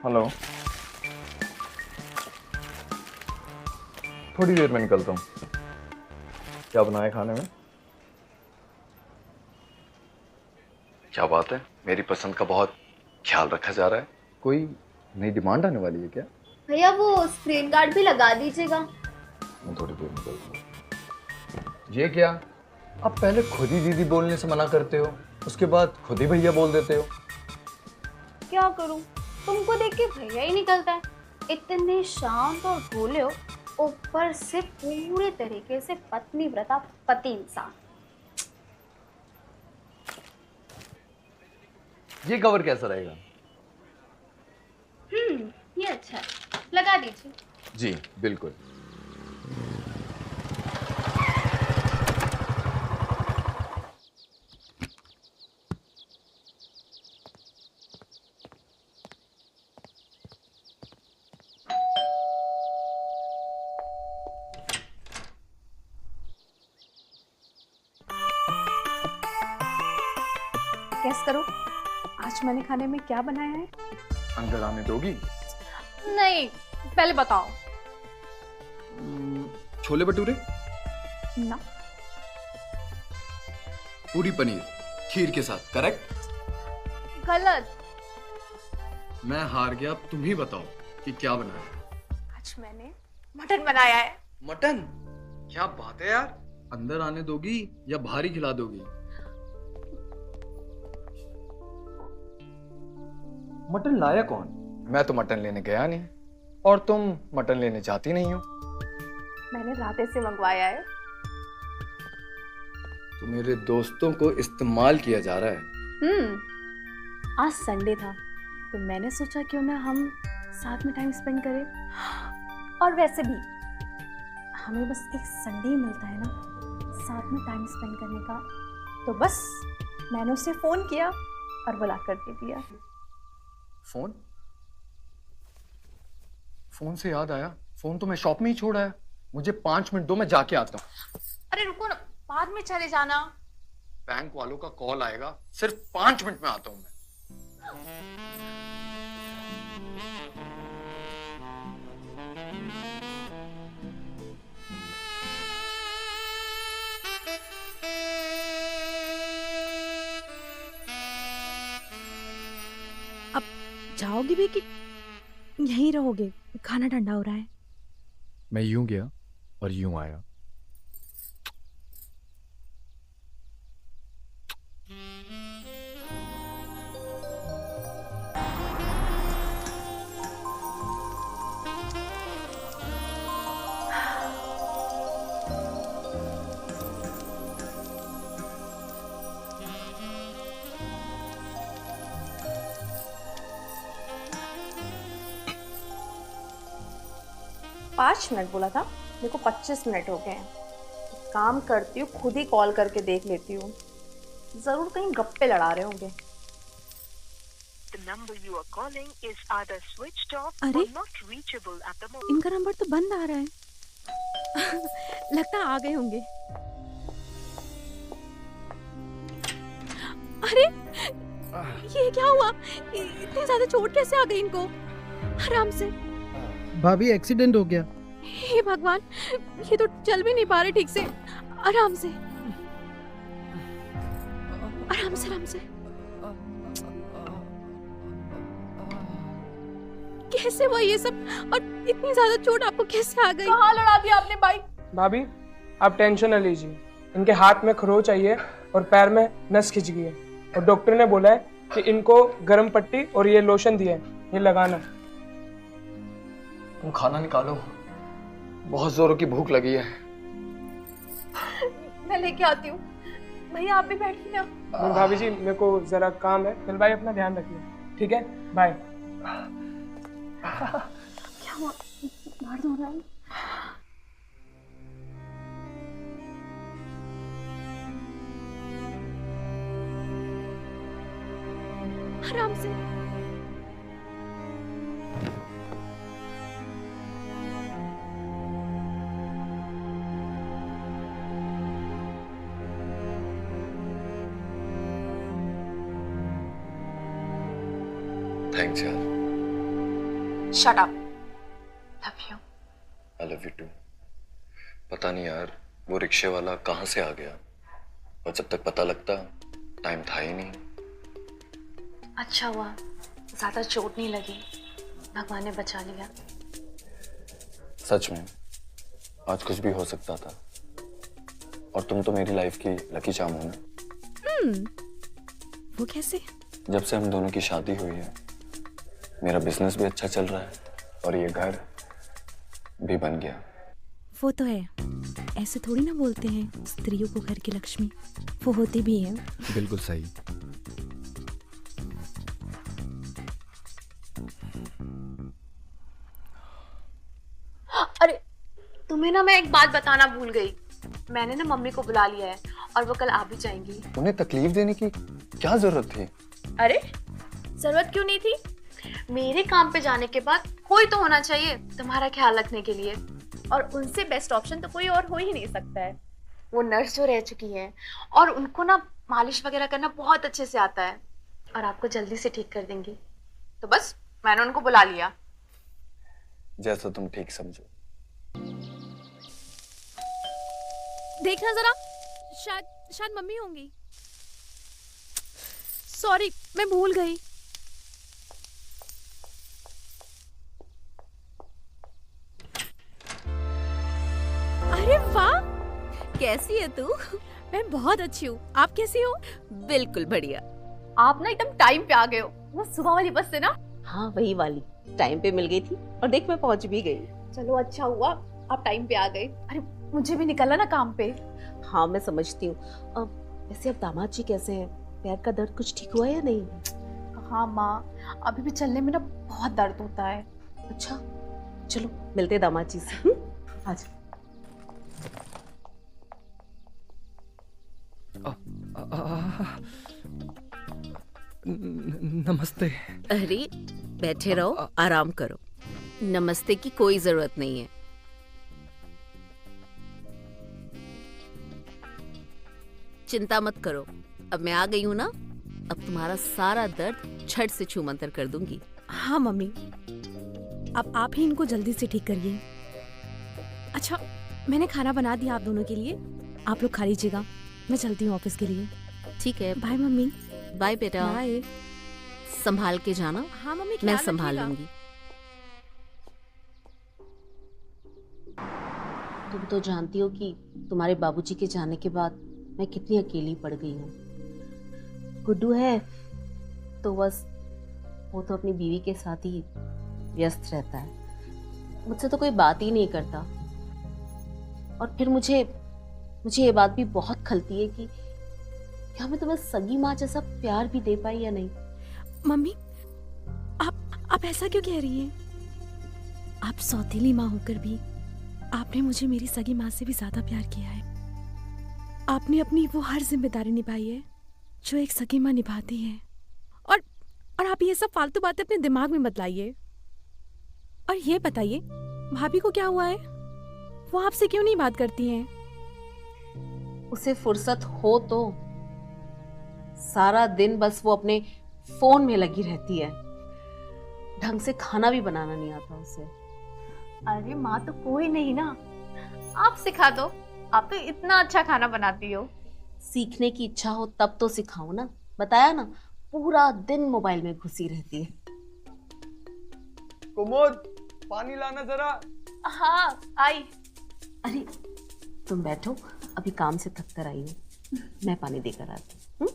Hello. थोड़ी देर में निकलता हूँ। क्या बनाए खाने में? क्या बात है, मेरी पसंद का बहुत ख्याल रखा जा रहा है। कोई नई डिमांड आने वाली है क्या? भैया वो स्क्रीन गार्ड भी लगा दीजिएगा। मैं थोड़ी देर निकलता हूँ। ये क्या? आप पहले खुद ही दीदी बोलने से मना करते हो, उसके बाद खुद ही भैया बोल देते हो। क्या करूं, तुमको देख के भैया ही निकलता है। इतने शांत और भोले हो, ऊपर से पूरे तरीके से पत्नी व्रता पति इंसान। ये कवर कैसा रहेगा? ये अच्छा है, लगा दीजिए। जी बिल्कुल। गेस करो, आज मैंने खाने में क्या बनाया है? अंदर आने दोगी? नहीं, पहले बताओ। छोले भटूरे। ना। पूरी पनीर खीर के साथ। करेक्ट? गलत। मैं हार गया, अब तुम ही बताओ कि क्या बनाया। आज मैंने मटन बनाया है। मटन? क्या बात है यार। अंदर आने दोगी या बाहर ही खिला दोगी? मटन लाया कौन? मैं तो मटन लेने गया नहीं, और तुम मटन लेने जाती नहीं हो। मैंने राधे से मंगवाया है। तो मेरे दोस्तों को इस्तेमाल किया जा रहा है। आज संडे था तो मैंने सोचा क्यों ना हम साथ में टाइम स्पेंड करें। और वैसे भी हमें बस एक संडे ही मिलता है ना साथ में टाइम स्पेंड करने का। तो बस मैंने उसे फोन किया और बुला कर दे दिया। फोन? फोन से याद आया, फोन तो मैं शॉप में ही छोड़ा है। मुझे 5 मिनट दो, मैं जाके आता हूँ। अरे रुको ना, बाद में चले जाना। बैंक वालों का कॉल आएगा, सिर्फ 5 मिनट में आता हूँ मैं। अब जाओगे भी कि यहीं रहोगे? खाना ठंडा हो रहा है। मैं यूं गया और यूं आया। पाँच मिनट बोला था, मेरे को 25 मिनट हो गए हैं। एक काम करती हूँ, खुद ही कॉल करके देख लेती हूँ। जरूर कहीं गप्पे लड़ा रहे होंगे। The number you are calling is either switched off अरे? or not reachable at the moment. इनका नंबर तो बंद आ रहा है। लगता है आ गए होंगे। अरे ये क्या हुआ? इतनी ज्यादा चोट कैसे आ गई इनको? आराम से। भाभी एक्सीडेंट हो गया। हे भगवान, ये तो चल भी नहीं पा रहे ठीक से। आराम से, आराम से, आराम से। कैसे हुआ ये सब? और इतनी ज्यादा चोट आपको कैसे आ गई? कहाँ लड़ा दिया आपने बाइक? भाभी आप टेंशन न लीजिए, इनके हाथ में खरोंच आई है और पैर में नस खिंच गई है, और डॉक्टर ने बोला है कि इनको गर्म पट्टी और ये लोशन दिया है, ये लगाना। तुम खाना निकालो, बहुत जोरों की भूख लगी है। मैं लेके आती हूँ। भैया आप भी बैठिए ना। भाभी जी मेरे को जरा काम है, चल भाई अपना ध्यान रखिए, ठीक है, बाय। क्या हुआ? दर्द हो रहा है? आराम से। थैंक्स यार। Shut up. Love you. I love you too. पता नहीं यार वो रिक्शे वाला कहाँ से आ गया, और जब तक पता लगता टाइम था ही नहीं। अच्छा हुआ ज्यादा चोट नहीं लगी, भगवान ने बचा लिया। सच में आज कुछ भी हो सकता था, और तुम तो मेरी लाइफ की लकी चार्म हो ना। वो कैसे? जब से हम दोनों की शादी हुई है मेरा बिजनेस भी अच्छा चल रहा है, और ये घर भी बन गया। वो तो है, ऐसे थोड़ी ना बोलते हैं स्त्रियों को घर की लक्ष्मी, वो होती भी है। बिल्कुल सही। अरे तुम्हें ना मैं एक बात बताना भूल गई, मैंने ना मम्मी को बुला लिया है और वो कल आ भी जाएंगी। उन्हें तकलीफ देने की क्या जरूरत थी? अरे जरूरत क्यों नहीं थी? मेरे काम पे जाने के बाद कोई तो होना चाहिए तुम्हारा ख्याल रखने के लिए, और उनसे बेस्ट ऑप्शन तो कोई और हो ही नहीं सकता है। वो नर्स जो रह चुकी हैं और उनको ना मालिश वगैरह करना बहुत अच्छे से आता है, और आपको जल्दी से ठीक कर देंगी। तो बस मैंने उनको बुला लिया। जैसा तुम ठीक समझो। देखना जरा, शायद मम्मी होंगी। सॉरी मैं भूल गई। अरे वाह, कैसी है तू? मैं बहुत अच्छी हूँ, आप कैसी हो? बिल्कुल बढ़िया। आप ना एकदम टाइम पे आ गए हो, वो सुबह वाली बस से ना। हाँ वही वाली, टाइम पे मिल गई थी और देख मैं पहुंच भी गई। चलो अच्छा हुआ आप टाइम पे आ गए। अरे मुझे भी निकलना ना काम पे। हाँ मैं समझती हूँ। वैसे अब दामाद जी कैसे हैं? पैर का दर्द कुछ ठीक हुआ या नहीं? हाँ माँ, अभी भी चलने में ना बहुत दर्द होता है। अच्छा चलो मिलते दामाद जी से। आज नमस्ते। अरे बैठे रहो, आराम करो। नमस्ते की कोई जरूरत नहीं है। चिंता मत करो, अब मैं आ गई हूँ ना, अब तुम्हारा सारा दर्द झट से छू मंतर कर दूंगी। हाँ मम्मी, अब आप ही इनको जल्दी से ठीक करिए। अच्छा मैंने खाना बना दिया आप दोनों के लिए, आप लोग खा लीजिएगा, मैं चलती हूँ ऑफिस के लिए। ठीक है, बाय मम्मी। बाय बेटा। बाय। संभाल के जाना। हाँ मम्मी, मैं ख्याल संभाल रखिएगा। लूंगी। तुम तो जानती हो कि तुम्हारे बाबूजी के जाने के बाद मैं कितनी अकेली पड़ गई हूँ। गुड्डू है तो बस वो तो अपनी बीवी के साथ ही व्यस्त रहता है, मुझसे तो कोई बात ही नहीं करता। और फिर मुझे ये बात भी बहुत खलती है कि क्या मैं तुम्हें सगी माँ जैसा प्यार भी दे पाई या नहीं। मम्मी आप ऐसा क्यों कह रही हैं? आप सौतेली माँ होकर भी आपने मुझे मेरी सगी माँ से भी ज्यादा प्यार किया है। आपने अपनी वो हर जिम्मेदारी निभाई है जो एक सगी माँ निभाती है। और आप ये सब फालतू बातें अपने दिमाग में मत लाइए। और ये बताइए भाभी को क्या हुआ है? वो आपसे क्यों नहीं बात करती हैं? उसे फुर्सत हो तो सारा दिन बस वो अपने फोन में लगी रहती है, ढंग से खाना भी बनाना नहीं आता उसे। अरे माँ तो कोई नहीं ना, आप सिखा दो, आप तो इतना अच्छा खाना बनाती हो। सीखने की इच्छा हो तब तो सिखाओ ना, बताया ना, पूरा दिन मोबाइल में घुसी रहती है। कुमुद पानी लाना जरा। हाँ आई। अरे तुम बैठो, अभी काम से थक कर आई हूँ, मैं पानी देकर आती हूँ।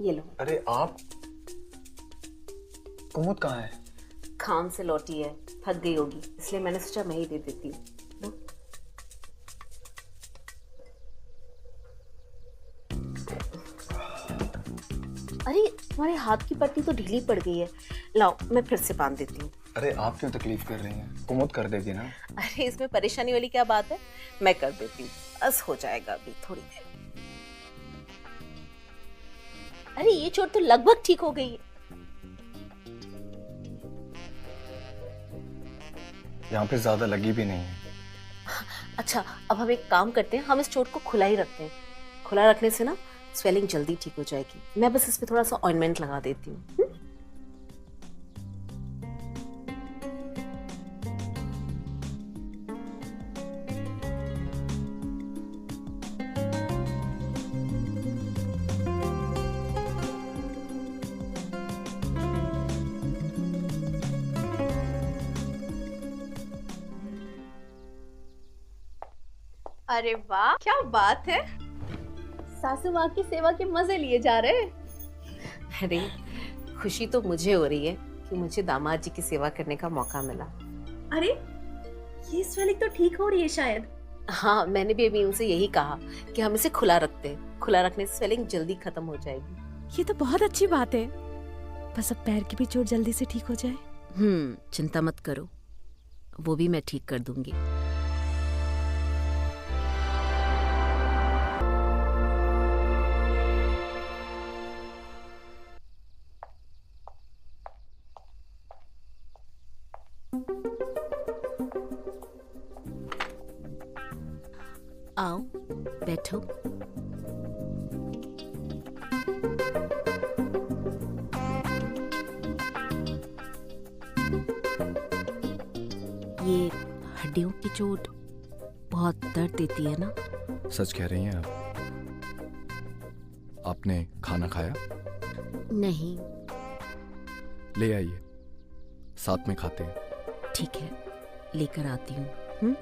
ये लो। अरे आप, कुमुद कहाँ है? काम से लौटी है, थक गई होगी, इसलिए मैंने सोचा मैं ही दे देती हूँ। लो। अरे तुम्हारे हाथ की पट्टी तो ढीली पड़ गई है, लाओ मैं फिर से बांध देती हूँ। अरे आप क्यों तकलीफ कर रही हैं? कुमुद कर देगी ना। अरे इसमें परेशानी वाली क्या बात है, मैं कर देती हूँ, बस हो जाएगा अभी थोड़ी देर। अरे ये चोट तो लगभग ठीक हो गई है। यहाँ पे ज्यादा लगी भी नहीं है। अच्छा, अब हम एक काम करते हैं, हम इस चोट को खुला ही रखते हैं। खुला रखने से ना स्वेलिंग जल्दी ठीक हो जाएगी। मैं बस इस पे थोड़ा सा ऑइंटमेंट लगा देती हूँ। अरे वाह, क्या बात है। सासू माँ की सेवा के मजे लिए जा रहे हैं। अरे खुशी तो मुझे हो रही है कि मुझे दामाद जी की सेवा करने का मौका मिला। अरे ये स्वेलिंग तो ठीक हो रही है शायद। हाँ, मैंने भी अभी उनसे यही कहा कि हम इसे खुला रखते हैं। खुला रखने से स्वेलिंग जल्दी खत्म हो जाएगी। ये तो बहुत अच्छी बात है। बस अब पैर की भी चोट जल्दी से ठीक हो जाए। चिंता मत करो, वो भी मैं ठीक कर दूंगी। आओ बैठो। ये हड्डियों की चोट बहुत दर्द देती है ना? सच कह रही हैं आप? आपने खाना खाया? नहीं। ले आइए, साथ में खाते हैं। ठीक है, लेकर आती हूँ।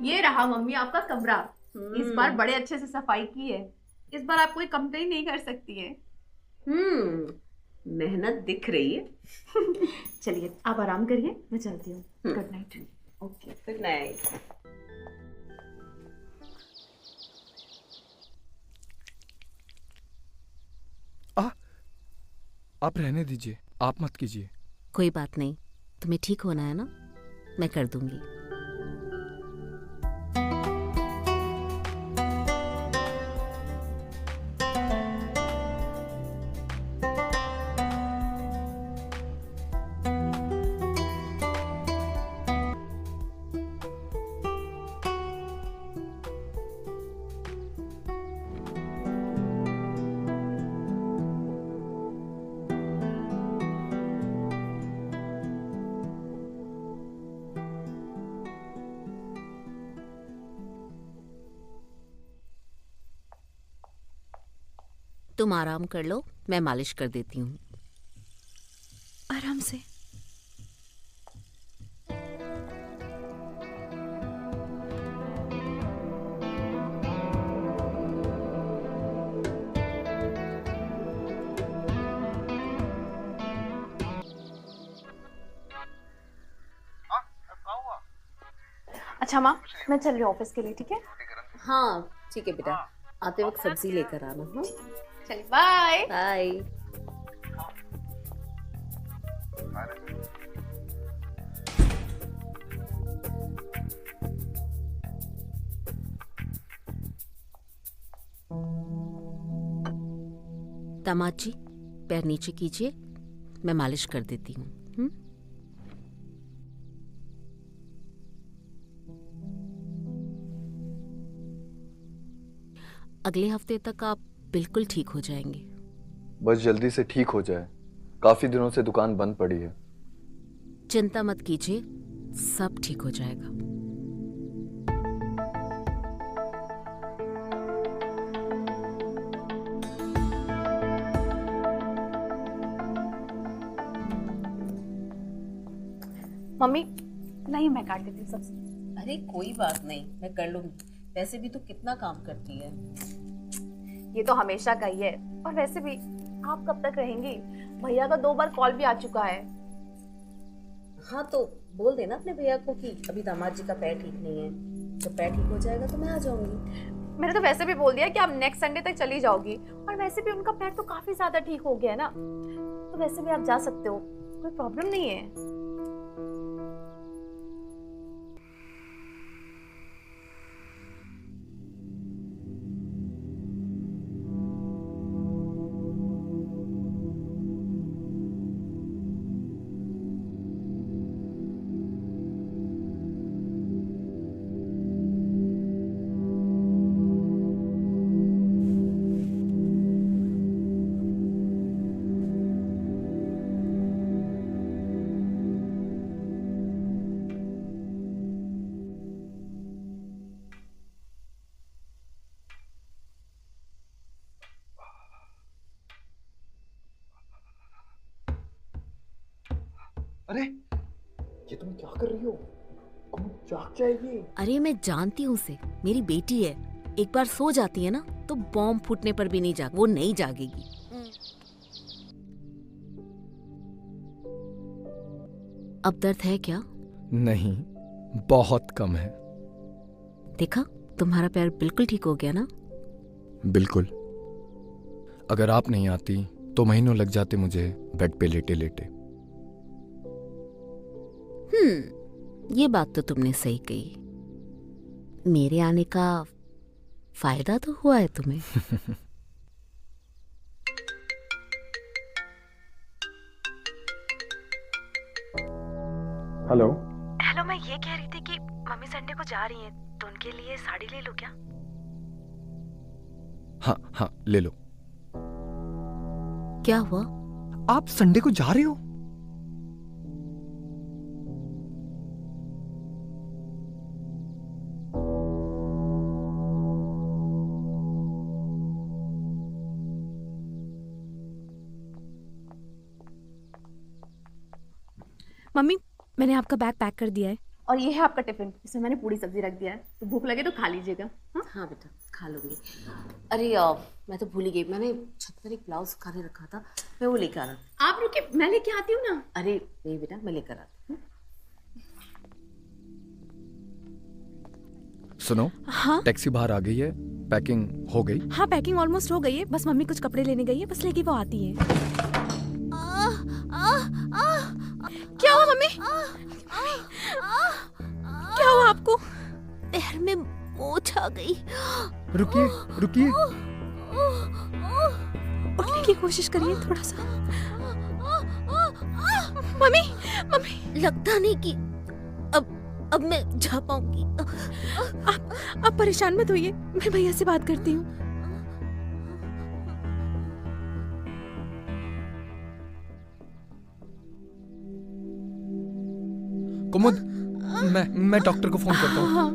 ये रहा मम्मी आपका कमरा। इस बार बड़े अच्छे से सफाई की है। इस बार आप कोई कंप्लेन नहीं कर सकती है। मेहनत दिख रही है। चलिए आप आराम करिए, मैं चलती हूँ। Good night. Okay, good night. आप रहने दीजिए, आप मत कीजिए। कोई बात नहीं, तुम्हें ठीक होना है ना, मैं कर दूंगी। तुम आराम कर लो, मैं मालिश कर देती हूँ। आराम से। अच्छा माँ, मैं चल रही हूँ ऑफिस के लिए, ठीक है? हाँ ठीक है बेटा, आते वक्त सब्जी लेकर आना। हाँ, चलिए बाय। बाय। दामाद जी, पैर नीचे कीजिए, मैं मालिश कर देती हूँ। अगले हफ्ते तक आप बिल्कुल ठीक हो जाएंगे। बस जल्दी से ठीक हो जाए, काफी दिनों से दुकान बंद पड़ी है। चिंता मत कीजिए, सब ठीक हो जाएगा। मम्मी नहीं, मैं काट देती हूँ सब्जी। अरे कोई बात नहीं, मैं कर लूंगी। वैसे भी तो कितना काम करती है। ये तो हमेशा का ही है। और वैसे भी आप कब तक रहेंगी? भैया का 2 बार कॉल भी आ चुका है। हाँ तो बोल देना अपने भैया को कि अभी दामाद जी का पैर ठीक नहीं है, जब पैर ठीक हो जाएगा तो मैं आ जाऊंगी। मैंने तो वैसे भी बोल दिया कि आप नेक्स्ट संडे तक चली जाओगी। और वैसे भी उनका पैर तो काफी ज्यादा ठीक हो गया है ना, तो वैसे भी आप जा सकते हो, कोई प्रॉब्लम नहीं है। अरे ये तुम क्या कर रही हो? कौन जाग जाएगी। अरे मैं जानती हूँ उसे, मेरी बेटी है। एक बार सो जाती है ना तो बॉम्ब फूटने पर भी वो नहीं जागेगी। अब दर्द है क्या? नहीं, बहुत कम है। देखा, तुम्हारा पैर बिल्कुल ठीक हो गया ना? बिल्कुल। अगर आप नहीं आती तो महीनों लग जाते मुझे बेड पे लेटे लेटे। ये बात तो तुमने सही कही। मेरे आने का फायदा तो हुआ है तुम्हें। हेलो। हेलो, मैं ये कह रही थी कि मम्मी संडे को जा रही हैं, तो उनके लिए साड़ी ले लो क्या? हाँ हाँ, ले लो। क्या हुआ? आप संडे को जा रहे हो? मम्मी, मैंने आपका बैग पैक कर दिया है। और ये है आपका टिफिन, इसमें मैंने पूरी सब्जी रख दिया है, तो भूख लगे तो खा लीजिएगा। हाँ हाँ बेटा, खा लूंगी। अरे मैं तो भूल ही गई, मैंने छत पर एक ब्लाउज सुखाने रखा था, मैं वो लेकर आ रहा। आप रुके, मैं लेके आती हूँ ना। अरे नहीं बेटा, मैं लेकर आती हूँ। सुनो, हाँ टैक्सी बाहर आ गई है, पैकिंग हो गई? हाँ, पैकिंग ऑलमोस्ट हो गई है, बस मम्मी कुछ कपड़े लेने गई है, बस लेके वो आती है। क्या हुआ मम्मी? क्या हुआ आपको? पैर में मोच आ गई। रुकिए रुकिए। उठने की कोशिश करिए थोड़ा सा। मम्मी मम्मी, लगता नहीं कि अब मैं जा पाऊंगी। आप परेशान मत होइए, मैं भैया से बात करती हूँ। कुमुद, मैं डॉक्टर को फोन करता हूँ। हाँ।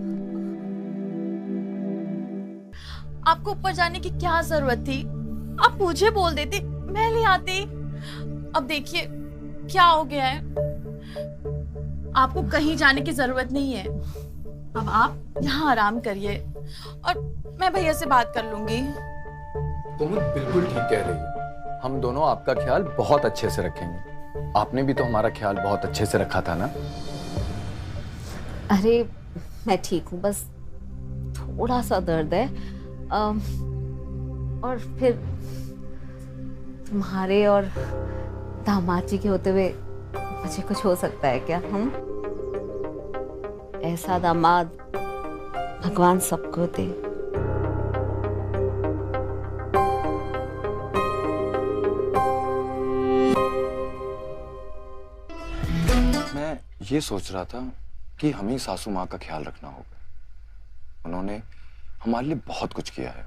आपको ऊपर जाने की क्या जरूरत थी? आप मुझे बोल देते, मैं ले आती। अब देखिए क्या हो गया है। आपको कहीं जाने की जरूरत नहीं है। अब आप यहाँ आराम करिए और मैं भैया से बात कर लूंगी। कुमुद बिल्कुल ठीक कह रही है। हम दोनों आपका ख्याल बहुत अच्छे से रखेंगे। आपने भी तो हमारा ख्याल बहुत अच्छे से रखा था ना? अरे मैं ठीक हूँ, बस थोड़ा सा दर्द है। और फिर तुम्हारे और दामाद जी के होते हुए मुझे कुछ हो सकता है क्या? हम ऐसा दामाद भगवान सबको दे। मैं ये सोच रहा था कि हमें सासू माँ का ख्याल रखना होगा। उन्होंने हमारे लिए बहुत कुछ किया है,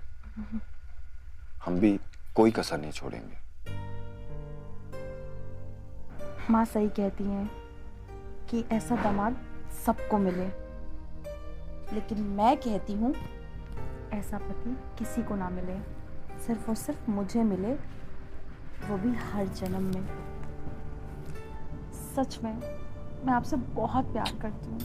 हम भी कोई कसर नहीं छोड़ेंगे। माँ सही कहती हैं कि ऐसा दामाद सबको मिले, लेकिन मैं कहती हूँ ऐसा पति किसी को ना मिले, सिर्फ और सिर्फ मुझे मिले, वो भी हर जन्म में। सच में मैं आपसे बहुत प्यार करती हूँ।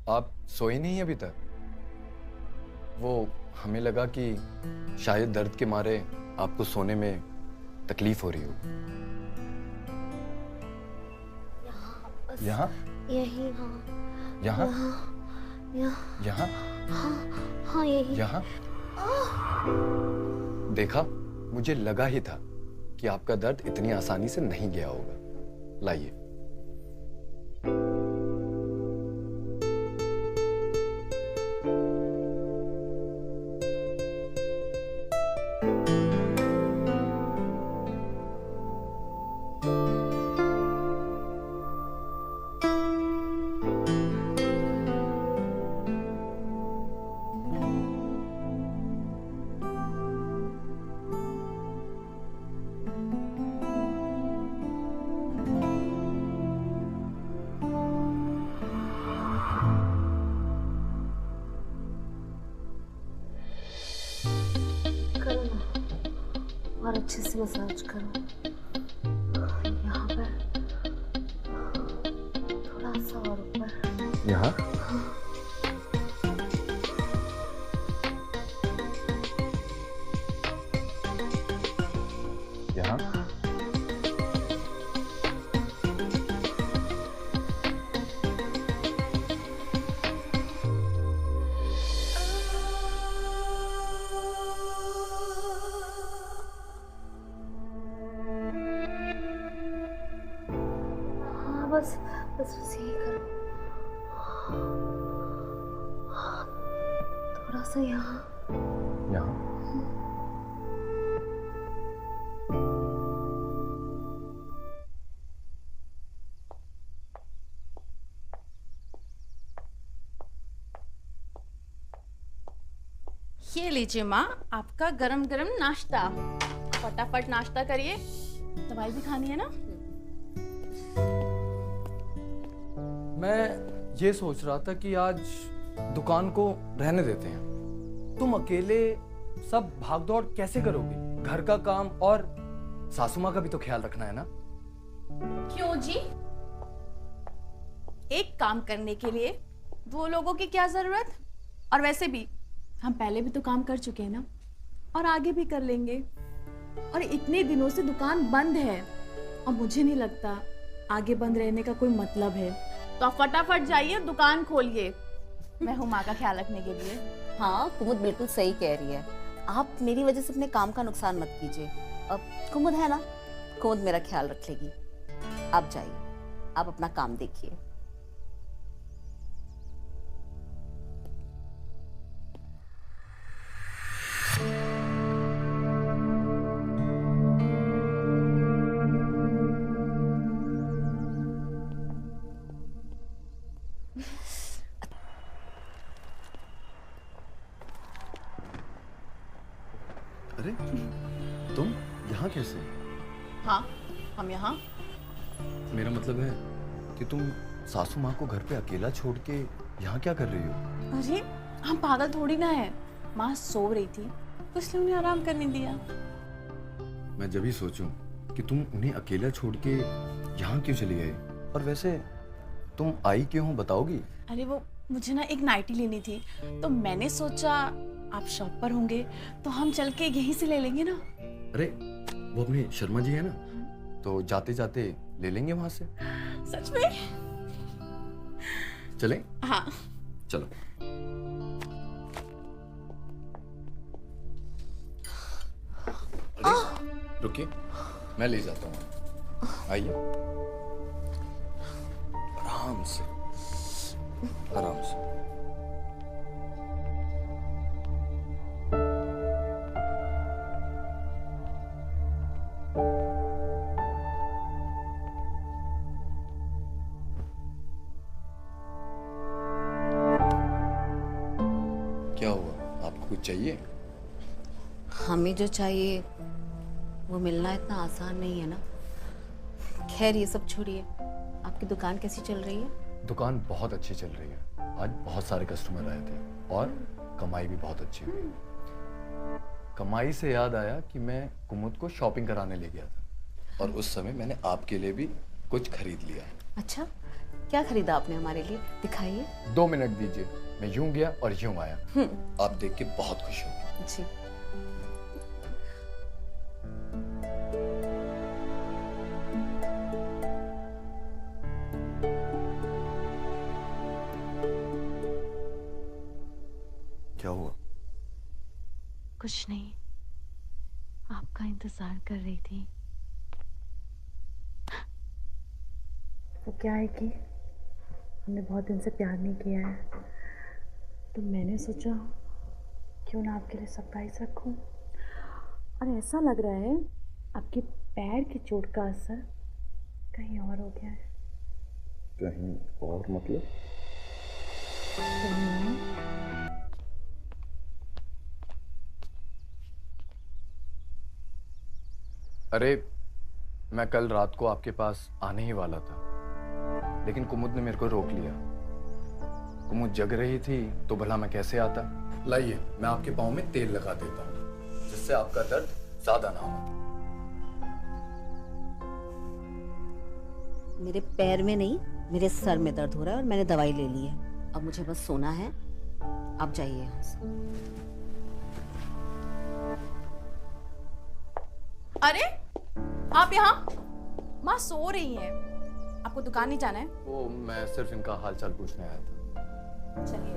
आप सोए नहीं अभी तक? वो हमें लगा कि शायद दर्द के मारे आपको सोने में तकलीफ हो रही हो। यहाँ? यही। हाँ यहाँ? यहाँ। यहाँ? हाँ यही। यहाँ? देखा, मुझे लगा ही था कि आपका दर्द इतनी आसानी से नहीं गया होगा। लाइए। और अच्छे से मसाज करो। यहाँ पर थोड़ा सा और ऊपर। यहाँ यहाँ हाँ बस बस बस यही करो। थोड़ा सा यहाँ। यहाँ ये लीजिए माँ, आपका गरम गरम नाश्ता। फटाफट नाश्ता करिए, दवाई भी खानी है ना। मैं ये सोच रहा था कि आज दुकान को रहने देते हैं। तुम अकेले सब भागदौड़ कैसे करोगे? घर का काम और सासू माँ का भी तो ख्याल रखना है ना। क्यों जी? एक काम करने के लिए दो लोगों की क्या जरूरत? और वैसे भी हम पहले भी तो काम कर चुके हैं ना, और आगे भी कर लेंगे। और इतने दिनों से दुकान बंद है और मुझे नहीं लगता आगे बंद रहने का कोई मतलब है। तो आप फटाफट जाइए, दुकान खोलिए। मैं हूँ माँ का ख्याल रखने के लिए। हाँ कुमुद बिल्कुल सही कह रही है। आप मेरी वजह से अपने काम का नुकसान मत कीजिए। अब कुमुद है ना, कुमुद मेरा ख्याल रख लेगी। आप जाइए, आप अपना काम देखिए। अरे तुम यहाँ कैसे? हाँ, हम यहाँ। मेरा मतलब है कि तुम सासू माँ को घर पे अकेला छोड़ के यहाँ क्या कर रही हो? अरे हम पागल थोड़ी ना है, माँ सो रही थी तो इसलिए उन्हें आराम करने दिया। मैं जब ही सोचूं कि तुम उन्हें अकेला छोड़ के यहाँ क्यों चली गई। और वैसे तुम आई क्यों हो, बताओगी? अरे वो मुझे ना एक नाइटी लेनी थी, तो मैंने सोचा आप शॉप पर होंगे तो हम चल के यहीं से ले लेंगे ना। अरे वो अपने शर्मा जी है ना, तो जाते जाते ले लेंगे वहां से। सच में? चलें? हाँ चलो। रुकिए, मैं ले जाता हूँ। आइए, आराम से, आराम से। क्या हुआ, आपको कुछ चाहिए? हमें जो चाहिए वो मिलना इतना आसान नहीं है ना। खैर ये सब छोड़िए, आपकी दुकान कैसी चल रही है? दुकान बहुत अच्छी चल रही है। आज बहुत सारे कस्टमर आए थे और कमाई भी बहुत अच्छी हुई। कमाई से याद आया कि मैं कुमुद को शॉपिंग कराने ले गया था और उस समय मैंने आपके लिए भी कुछ खरीद लिया। अच्छा, क्या खरीदा आपने हमारे लिए? दिखाइए। 2 मिनट दीजिए, मैं यूं गया और यूं आया। आप देख के बहुत खुश होंगे। जी। क्या हुआ? कुछ नहीं, आपका इंतजार कर रही थी। वो क्या है कि हमने बहुत दिन से प्यार नहीं किया है, तो मैंने सोचा क्यों ना आपके लिए सरप्राइज रखूं। और ऐसा लग रहा है आपके पैर की चोट का असर कहीं और हो गया है। कहीं और मतलब? अरे मैं कल रात को आपके पास आने ही वाला था, लेकिन कुमुद ने मेरे को रोक लिया। कुमुद जग रही थी तो भला मैं कैसे आता। लाइए, मैं आपके पाँव में तेल लगा देता हूँ, जिससे आपका दर्द ज्यादा ना हो। मेरे पैर में नहीं, मेरे सर में दर्द हो रहा है और मैंने दवाई ले ली है। अब मुझे बस सोना है। आप जाइए यहाँ से। अरे आप यहाँ? माँ सो रही हैं। आपको दुकान नहीं जाना है? वो मैं सिर्फ इनका हालचाल पूछने आया था। चलिए।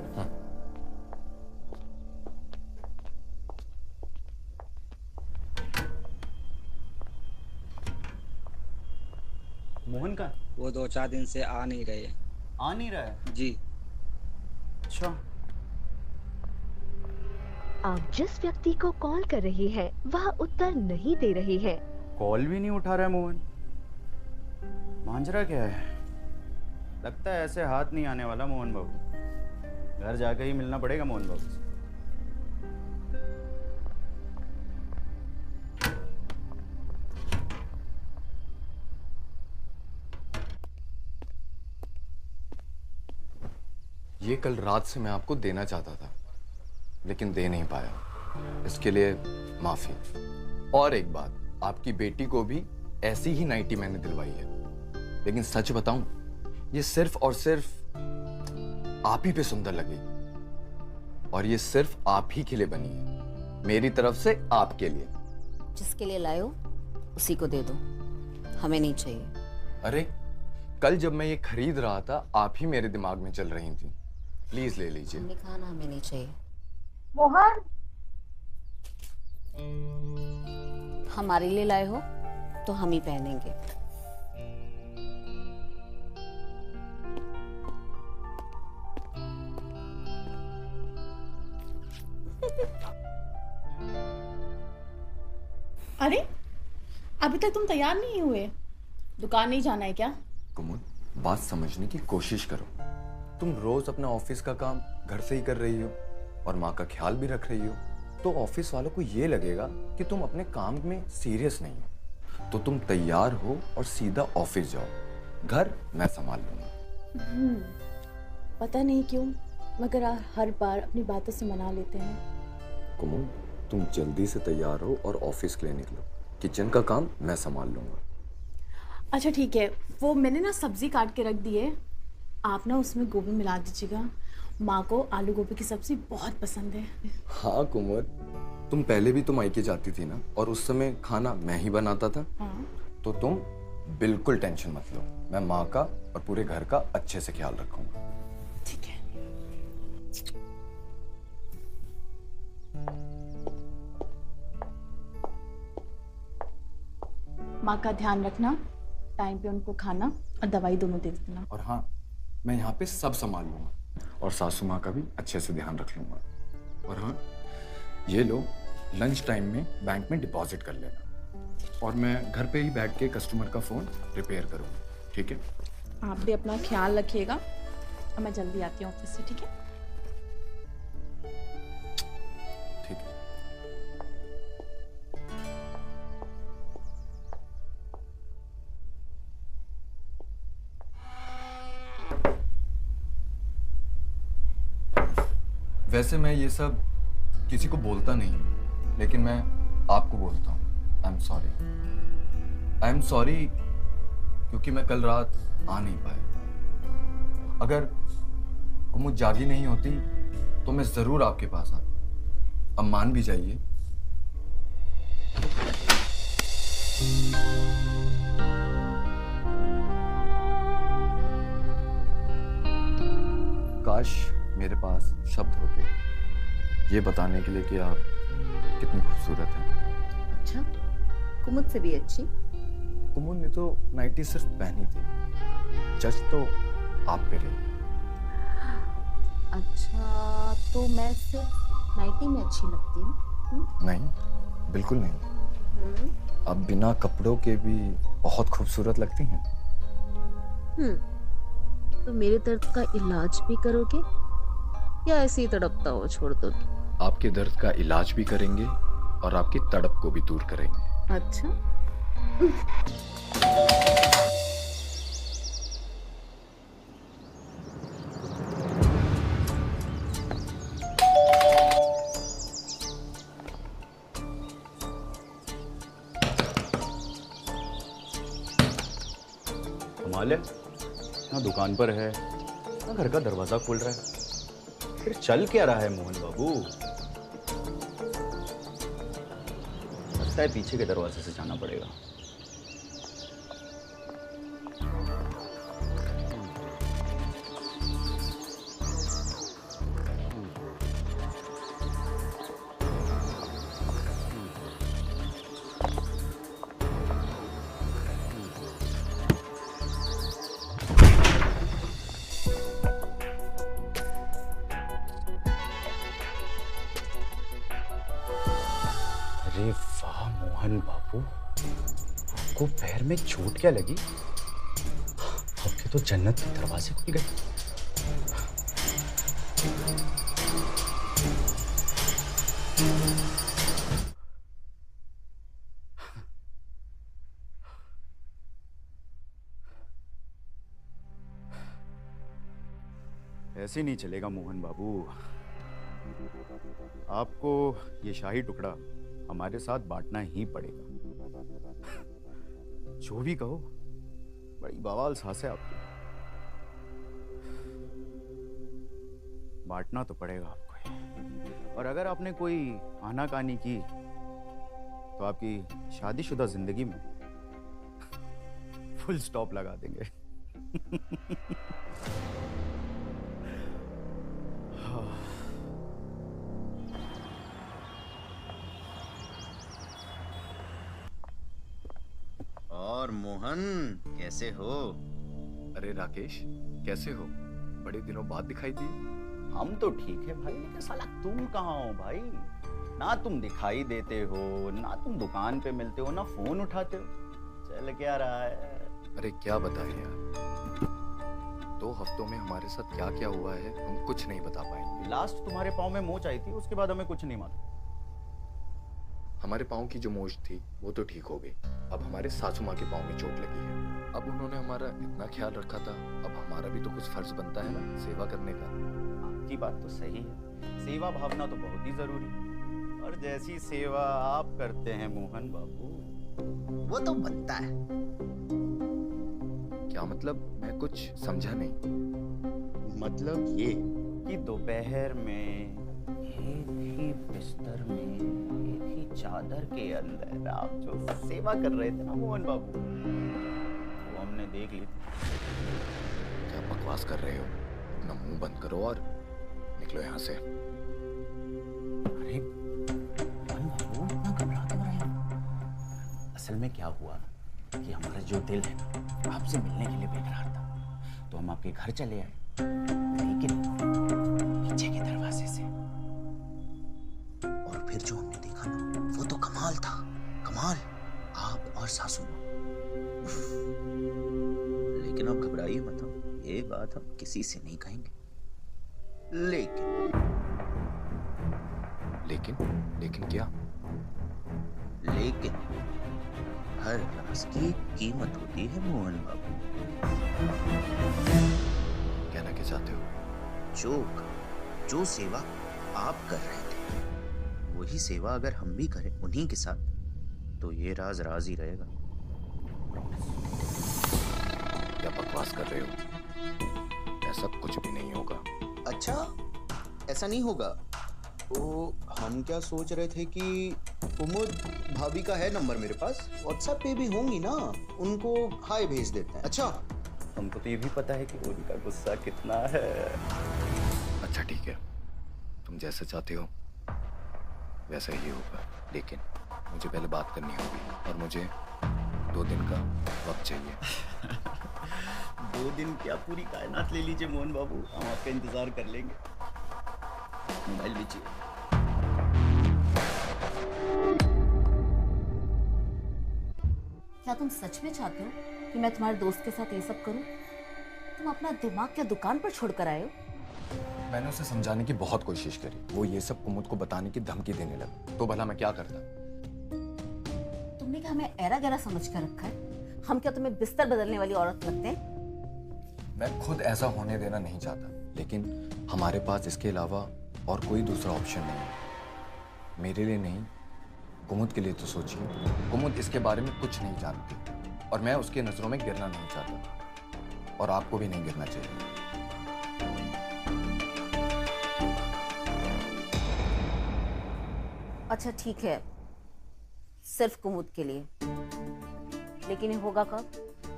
मोहन का वो 2-4 दिन से आ नहीं रहे। आ नहीं रहा है जी। अच्छा। आप जिस व्यक्ति को कॉल कर रही हैं, वह उत्तर नहीं दे रही है। कॉल भी नहीं उठा रहा है मोहन। मांजरा क्या है? लगता है ऐसे हाथ नहीं आने वाला मोहन बाबू। घर जाकर ही मिलना पड़ेगा मोहन बाबू से। ये कल रात से मैं आपको देना चाहता था, लेकिन दे नहीं पाया। इसके लिए माफी। और एक बात, आपकी बेटी को भी ऐसी ही नाइटी मैंने दिलवाई है, लेकिन सच बताऊं, ये सिर्फ और सिर्फ आप ही पे सुंदर लगेगी। और ये सिर्फ आप ही के लिए बनी है, मेरी तरफ से आपके लिए। जिसके लिए लाए हो उसी को दे दो, हमें नहीं चाहिए। अरे कल जब मैं ये खरीद रहा था, आप ही मेरे दिमाग में चल रही थी। प्लीज ले लीजिए। हमने कहा ना हमें नहीं चाहिए। मोहन, हमारे लिए लाए हो तो हम ही पहनेंगे। अरे अभी तक तुम तैयार नहीं हुए? दुकान नहीं जाना है क्या? कुमुद, बात समझने की कोशिश करो। तुम रोज अपना ऑफिस का काम घर से ही कर रही हो और माँ का ख्याल भी रख रही हो, तो ऑफिस वालों को ये लगेगा कि तुम अपने काम में सीरियस नहीं हो। तो तुम तैयार हो और सीधा ऑफिस जाओ, घर मैं संभाल लूंगा। पता नहीं क्यों मगर हर बार अपनी बातों से मना लेते हैं। कुमुद, तुम जल्दी से तैयार हो और ऑफिस के लिए निकलो। किचन का काम मैं संभाल लूंगा। अच्छा ठीक है, वो मैंने ना सब्जी काट के रख दी है, आप ना उसमें गोभी मिला दीजिएगा। माँ को आलू गोभी की सब्जी बहुत पसंद है। हाँ कुमुद, तुम पहले भी तो मायके जाती थी ना, और उस समय खाना मैं ही बनाता था। हाँ। तो तुम बिल्कुल टेंशन मत लो, मैं माँ का और पूरे घर का अच्छे से ख्याल रखूंगा। ठीक है। माँ का ध्यान रखना, टाइम पे उनको खाना और दवाई दोनों दे देना। और हाँ, मैं यहाँ पे सब संभाल लूंगा और सासू माँ का भी अच्छे से ध्यान रख लूंगा। और हाँ, ये लो, लंच टाइम में बैंक में डिपॉजिट कर लेना, और मैं घर पे ही बैठ के कस्टमर का फोन रिपेयर करूँगा। ठीक है? आप भी अपना ख्याल रखिएगा और मैं जल्दी आती हूँ ऑफिस से। ठीक है? ठीक है। वैसे मैं ये सब किसी को बोलता नहीं, लेकिन मैं आपको बोलता हूँ। आई एम सॉरी क्योंकि मैं कल रात आ नहीं पाया। अगर कुमुद जागी नहीं होती तो मैं जरूर आपके पास आता। अब मान भी जाइए। काश मेरे पास शब्द होते ये बताने के लिए कि आप कितनी खूबसूरत हैं। अच्छा, कुमुद से भी अच्छी? कुमुद ने तो नाइटी सिर्फ पहनी थी, जज तो आप पे रही। अच्छा, तो मैं सिर्फ नाइटी में अच्छी लगती हूँ? नहीं, बिल्कुल नहीं। आप बिना कपड़ों के भी बहुत खूबसूरत लगती हैं। तो मेरे दर्द का इलाज भी करोगे या ऐसे ही तड़पता हो छोड़ दोगे? आपके दर्द का इलाज भी करेंगे और आपकी तड़प को भी दूर करेंगे। अच्छा। कमाल है, ना दुकान पर है ना घर का दरवाजा खोल रहा है, फिर चल क्या रहा है मोहन बाबू? लगता है पीछे के दरवाजे से जाना पड़ेगा। अरे वाह मोहन बाबू, आपको पैर में चोट क्या लगी? आपके तो जन्नत के दरवाजे खुल गए। ऐसे नहीं चलेगा मोहन बाबू, आपको ये शाही टुकड़ा हमारे साथ बांटना ही पड़ेगा। जो भी कहो, बड़ी बवाल सांस है आपकी, बांटना तो पड़ेगा आपको। और अगर आपने कोई आनाकानी की तो आपकी शादीशुदा जिंदगी में फुल स्टॉप लगा देंगे। और मोहन कैसे हो? अरे राकेश, कैसे हो? बड़े दिनों बाद दिखाई दी। हम तो ठीक है भाई, लेकिन साला तुम कहाँ हो भाई? ना तुम दिखाई देते हो, ना तुम दुकान पे मिलते हो, ना फोन उठाते हो। चल क्या रहा है? अरे क्या बताएं यार, 2 हफ्तों में हमारे साथ क्या क्या हुआ है हम कुछ नहीं बता पाएंगे। लास्ट तुम्हारे पाँव में मोच आई थी, उसके बाद हमें कुछ नहीं मालूम। हमारे पाँव की जो मोच थी वो तो ठीक हो गई, अब हमारे सासू माँ के पाँव में चोट लगी है। अब उन्होंने हमारा इतना ख्याल रखा था, अब हमारा भी तो कुछ फर्ज बनता है ना सेवा करने का। आपकी बात तो सही है, सेवा भावना तो बहुत ही जरूरी है, और जैसी सेवा आप करते हैं मोहन बाबू, वो तो बनता है। क्या मतलब? मैं कुछ समझा नहीं। मतलब ये कि दोपहर में एक ही बिस्तर में, एक ही चादर के अंदर आप जो सेवा कर रहे थे ना मोहन बाबू, वो हमने देख ली। क्या बकवास कर रहे हो? अपना मुंह बंद करो और निकलो यहाँ से। अरे मोहन बाबू, इतना घबरा क्यों रहे हैं? असल में क्या हुआ कि हमारा जो दिल है ना आपसे मिलने के लिए बेकरार था, तो हम आपके घर चले आए, लेकिन पीछे के दरवाजे से। और फिर जो हमने देखा ना वो तो कमाल था, कमाल। आप और सासू माँ। लेकिन आप घबराइए मत, ये बात हम किसी से नहीं कहेंगे। लेकिन क्या? लेकिन हर राज की कीमत होती है मोहन बाबू। कहना क्या चाहते हो? जो सेवा आप कर रहे थे, वही सेवा अगर हम भी करें उन्हीं के साथ, तो ये राज राज ही रहेगा। क्या बकवास कर रहे हो? ऐसा कुछ भी नहीं होगा। अच्छा, ऐसा नहीं होगा? तो हम क्या सोच रहे थे कि कुमुद भाभी का है नंबर मेरे पास, व्हाट्सएप पे भी होंगी ना, उनको हाय भेज देते हैं। अच्छा, हमको तो ये भी पता है कि उनका गुस्सा कितना है। अच्छा ठीक है, तुम जैसा चाहते हो वैसा ही होगा, लेकिन मुझे पहले बात करनी होगी और मुझे 2 दिन का वक्त चाहिए। 2 दिन क्या, पूरी कायनात ले लीजिए मोहन बाबू, हम आपका इंतजार कर लेंगे। मोबाइल लीजिए। क्या तुम सच में चाहते हो कि मैं तुम्हारे दोस्त के साथ ये सब करूं? तुम अपना दिमाग क्या दुकान पर छोड़ कर आए हो? मैंने उसे समझाने की बहुत कोशिश करी, वो ये सब कुमुद को बताने की धमकी देने लगा, तो भला मैं क्या करता? तुमने क्या हमें ऐरा गैरा समझ कर रखा है? हम क्या तुम्हें बिस्तर बदलने वाली औरत लगते हैं? मैं खुद ऐसा होने देना नहीं चाहता, लेकिन हमारे पास इसके अलावा और कोई दूसरा ऑप्शन नहीं है। मेरे लिए नहीं, कुमुद के लिए तो सोचिए। कुमुद इसके बारे में कुछ नहीं जानती और मैं उसके नजरों में गिरना नहीं चाहता। और आपको भी नहीं गिरना चाहिए। अच्छा ठीक है, सिर्फ कुमुद के लिए, लेकिन ये होगा कब?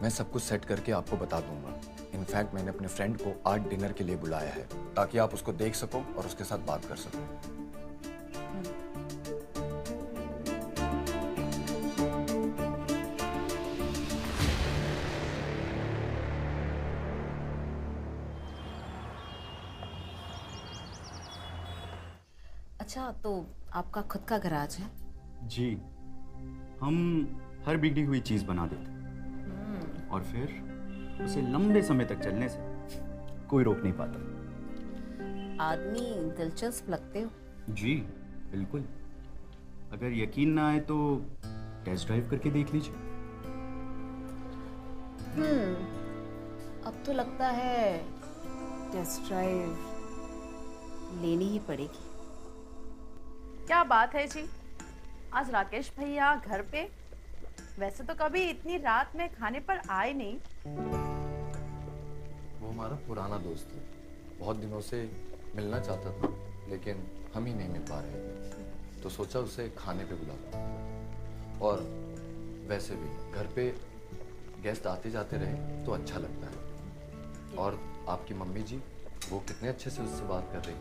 मैं सब कुछ सेट करके आपको बता दूंगा। इनफैक्ट मैंने अपने फ्रेंड को आज डिनर के लिए बुलाया है ताकि आप उसको देख सको और उसके साथ बात कर सको। अच्छा, तो आपका खुद का गैराज है? जी, हम हर बिगड़ी हुई चीज बना देते हैं और फिर उसे लंबे समय तक चलने से कोई रोक नहीं पाता। आदमी दिलचस्प लगते हो। जी बिल्कुल, अगर यकीन ना आए तो टेस्ट ड्राइव करके देख लीजिए। अब तो लगता है टेस्ट ड्राइव लेनी ही पड़ेगी। क्या बात है जी, आज राकेश भैया घर पे? वैसे तो कभी इतनी रात में खाने पर आए नहीं। वो हमारा पुराना दोस्त है, बहुत दिनों से मिलना चाहता था लेकिन हम ही नहीं मिल पा रहे थे, तो सोचा उसे खाने पे बुला। और वैसे भी घर पे गेस्ट आते जाते रहे तो अच्छा लगता है। और आपकी मम्मी जी, वो कितने अच्छे से उससे बात कर रही है।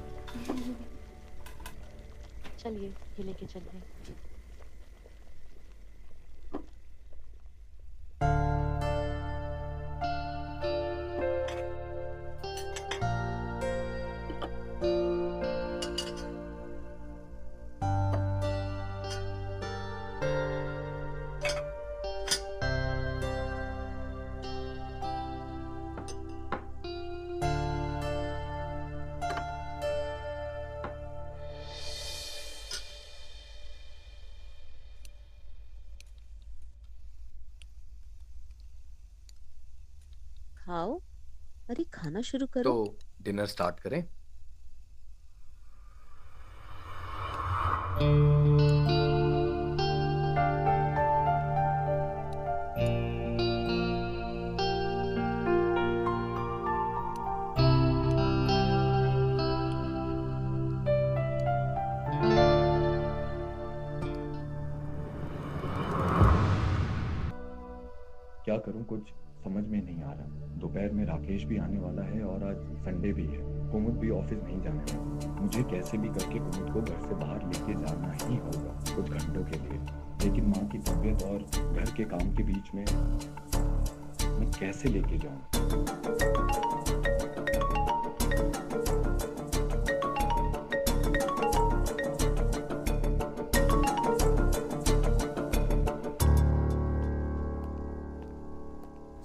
चलिए ये लेके चलते हैं। खाओ, अरे खाना शुरू करो। तो डिनर स्टार्ट करें? क्या करूं, कुछ समझ में नहीं आ रहा। दोपहर में राकेश भी आने वाला है और आज संडे भी है। कुमुद भी ऑफिस नहीं जाने वाला। मुझे कैसे भी करके कुमुद को घर से बाहर लेके जाना ही होगा कुछ घंटों के लिए। लेकिन माँ की तबीयत और घर के काम के बीच में मैं कैसे लेके जाऊं?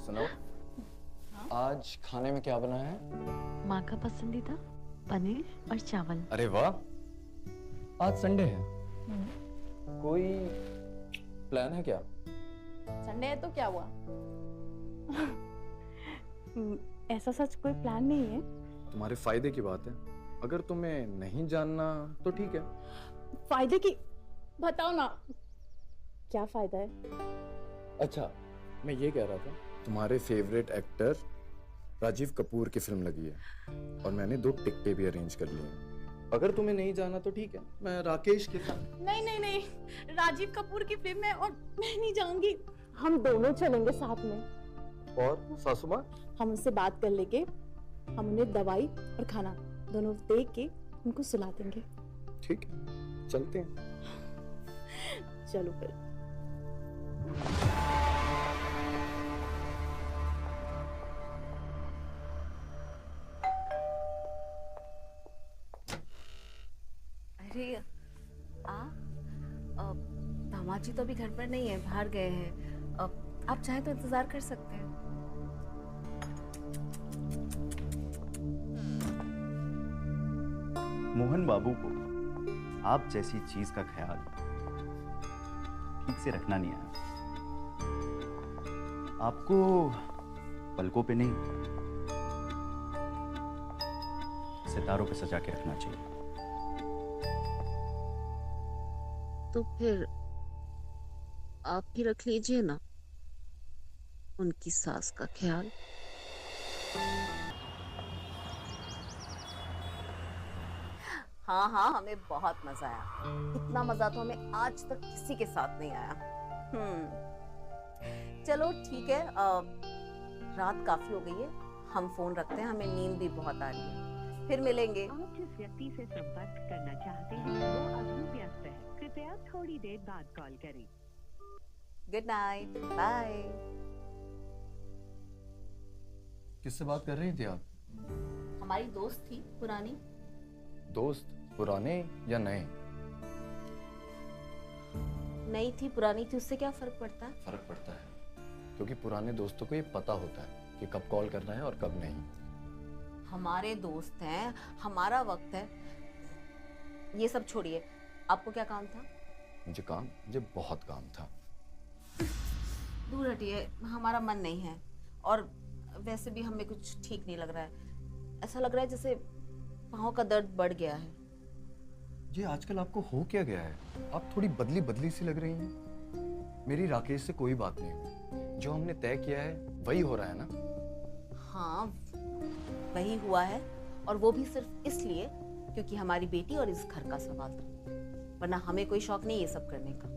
सुनो, आज खाने में क्या बना है? माँ का पसंदीदा पनीर और चावल। अरे वाह, आज संडे है, कोई प्लान है क्या? संडे है तो क्या हुआ? ऐसा सच कोई प्लान नहीं है। तुम्हारे फायदे की बात है, अगर तुम्हें नहीं जानना तो ठीक है। फायदे की बताओ ना, क्या फायदा है? अच्छा, मैं ये कह रहा था, तुम्हारे फेवरेट एक्टर राजीव कपूर की फिल्म लगी है और मैंने 2 टिकटें भी अरेंज कर ली हैं। अगर तुम्हें नहीं जाना तो ठीक है, मैं राकेश के साथ। नहीं नहीं नहीं, राजीव कपूर की फिल्म है और मैं नहीं जाऊंगी। हम दोनों चलेंगे साथ में। और सासू माँ? हम उनसे बात कर लेंगे, हम उन्हें दवाई और खाना दोनों दे के उनको सुला देंगे। ठीक है, चलते हैं। चलो फिर। अरे दामाद जी तो अभी घर पर नहीं है, बाहर गए हैं। आप चाहे तो इंतजार कर सकते हैं। मोहन बाबू को आप जैसी चीज का ख्याल ठीक से रखना नहीं आया। आपको पलकों पे नहीं, सितारों पे सजा के रखना चाहिए। तो फिर आप भी रख लीजिए ना उनकी सास का ख्याल। हाँ हाँ, हमें बहुत मजा आया। इतना मजा तो हमें आज तक किसी के साथ नहीं आया। चलो ठीक है, रात काफी हो गई है, हम फोन रखते हैं, हमें नींद भी बहुत आ रही है। फिर मिलेंगे। आप जिस व्यक्ति से संपर्क करना चाहते हैं वो अभी व्यस्त है, कृपया थोड़ी देर बाद कॉल करें। Good night, bye. किससे बात कर रही थी आप? हमारी दोस्त थी पुरानी। दोस्त पुराने या नए? नई थी पुरानी थी, उससे क्या फर्क पड़ता है? फर्क पड़ता है, क्योंकि पुराने दोस्तों को ये पता होता है कि कब कॉल करना है और कब नहीं। हमारे दोस्त हैं, हमारा वक्त है। ये सब छोड़िए, आपको क्या काम था? मुझे बहुत काम था। दूर हटिए, हमारा मन नहीं है, और वैसे भी हमें कुछ ठीक नहीं लग रहा है। ऐसा लग रहा है जैसे पाँव का दर्द बढ़ गया है। ये आजकल आपको हो क्या गया है? आप थोड़ी बदली बदली सी लग रही हैं। मेरी राकेश से कोई बात नहीं हुई, जो हमने तय किया है वही हो रहा है ना? हाँ, वही हुआ है, और वो भी सिर्फ इसलिए क्योंकि हमारी बेटी और इस घर का सवाल था, वरना हमें कोई शौक नहीं ये सब करने का।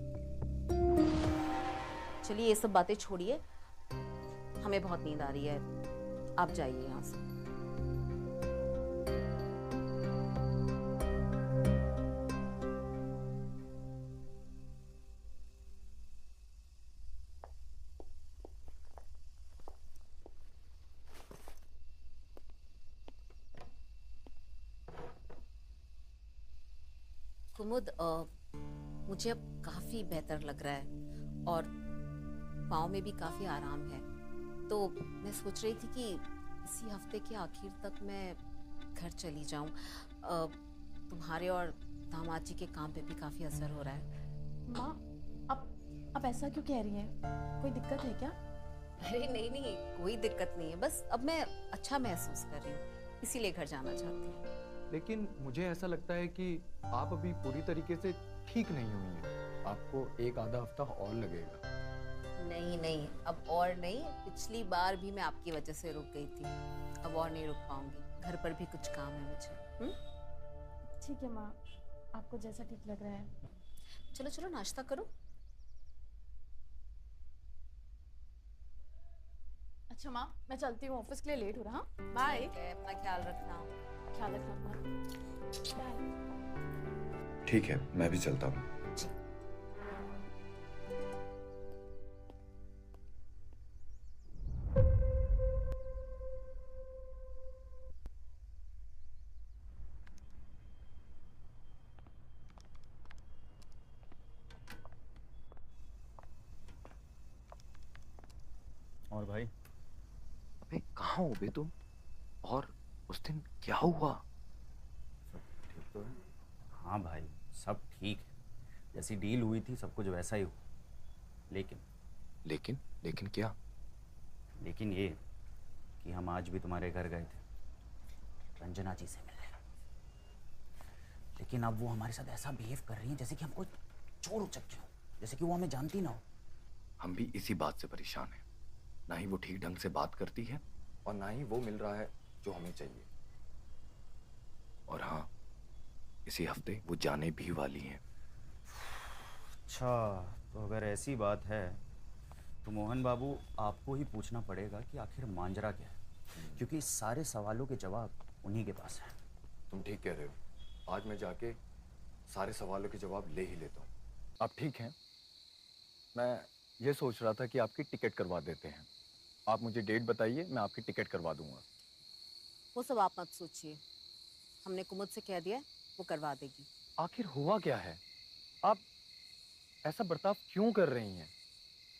चलिए ये सब बातें छोड़िए, हमें बहुत नींद आ रही है, आप जाइए यहाँ से। कुमुद, मुझे अब काफी बेहतर लग रहा है और पाँव में भी काफी आराम है, तो मैं सोच रही थी कि इसी हफ्ते के आखिर तक मैं घर चली जाऊं। तुम्हारे और दामाद जी के काम पे भी काफी असर हो रहा है। माँ, अब ऐसा क्यों कह रही हैं? कोई दिक्कत है क्या? अरे नहीं नहीं, कोई दिक्कत नहीं है, बस अब मैं अच्छा महसूस कर रही हूँ, इसीलिए घर जाना चाहती हूँ। लेकिन मुझे ऐसा लगता है कि आप अभी पूरी तरीके से ठीक नहीं हुई हैं। आपको एक आधा हफ्ता और लगेगा। नहीं नहीं, अब और नहीं। पिछली बार भी मैं आपकी वजह से रुक गई थी, अब और नहीं रुक पाऊंगी। घर पर भी कुछ काम है मुझे। ठीक है माँ, आपको जैसा ठीक लग रहा है। चलो चलो नाश्ता करो। अच्छा माँ, मैं चलती हूँ, ऑफिस के लिए लेट हो रहा। बाय। अपना ख्याल रखना। ख्याल रखना अपना। बाय। ठीक है, मैं भी चलता हूँ। और भाई? अबे कहाँ हो बे तुम? और उस दिन क्या हुआ? सब ठीक तो है? हाँ भाई, सब ठीक है। जैसी डील हुई थी सब कुछ वैसा ही हुआ। लेकिन क्या? लेकिन ये कि हम आज भी तुम्हारे घर गए थे रंजना जी से मिलने, लेकिन अब वो हमारे साथ ऐसा बिहेव कर रही है जैसे कि हमको चोर उचक्के हो, जैसे कि वो हमें जानती ना हो। हम भी इसी बात से परेशान हैं। ना ही वो ठीक ढंग से बात करती है और ना ही वो मिल रहा है जो हमें चाहिए। और हाँ, इसी हफ्ते वो जाने भी वाली हैं। अच्छा, तो अगर ऐसी बात है तो मोहन बाबू आपको ही पूछना पड़ेगा कि आखिर मांजरा क्या है, क्योंकि सारे सवालों के जवाब उन्हीं के पास है। तुम ठीक कह रहे हो। आज मैं जाके सारे सवालों के जवाब ले ही लेता हूँ। आप ठीक हैं? मैं ये सोच रहा था कि आपकी टिकट करवा देते हैं। आप मुझे डेट बताइए, मैं आपकी टिकट करवा दूंगा। वो सब आप मत सोचिए, हमने कुमुद से कह दिया, वो करवा देगी। आखिर हुआ क्या है? आप ऐसा बर्ताव क्यों कर रही हैं?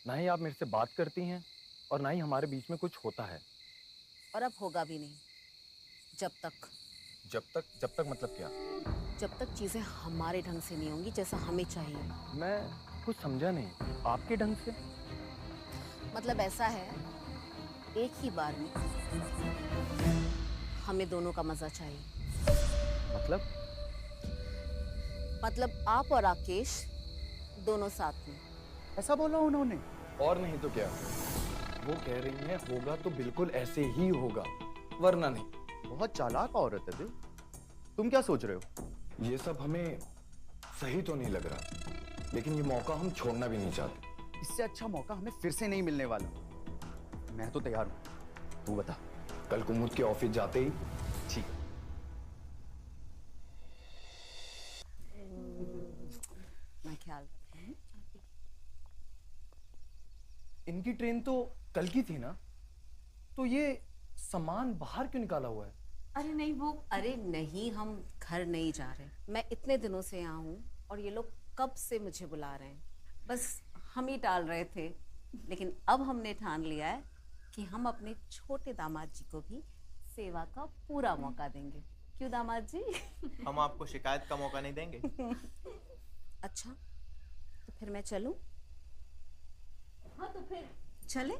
ना ही आप मेरे से बात करती हैं और ना ही हमारे बीच में कुछ होता है। और अब होगा भी नहीं। जब तक मतलब क्या? जब तक चीजें हमारे ढंग से नहीं होंगी जैसा हमें चाहिए। मैं कुछ समझा नहीं। आपके ढंग से मतलब ऐसा है, एक ही बार में हमें दोनों का मजा चाहिए। मतलब आप और राकेश दोनों साथ में। ऐसा बोला उन्होंने? और नहीं तो क्या। वो कह रही हैं होगा तो बिल्कुल ऐसे ही होगा। वरना नहीं। बहुत चालाक औरत है बे। तुम क्या सोच रहे हो? ये सब हमें सही तो नहीं लग रहा, लेकिन ये मौका हम छोड़ना भी नहीं चाहते। इससे अच्छा मौका हमें फिर से नहीं मिलने वाला। मैं तो तैयार हूँ, तू बता। कल कुमुद के ऑफिस जाते ही। ठीक है। मैं ख्याल रखती हूँ। इनकी ट्रेन तो कल की थी ना, तो ये सामान बाहर क्यों निकाला हुआ है? अरे नहीं, हम घर नहीं जा रहे। मैं इतने दिनों से यहाँ हूँ और ये लोग कब से मुझे बुला रहे हैं, बस हम ही टाल रहे थे। लेकिन अब हमने ठान लिया है कि हम अपने छोटे दामाद जी को भी सेवा का पूरा मौका देंगे। क्यों दामाद जी? हम आपको शिकायत का मौका नहीं देंगे। अच्छा, तो फिर मैं चलूं? हाँ तो फिर चले।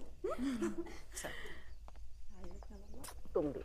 चल। तुम भी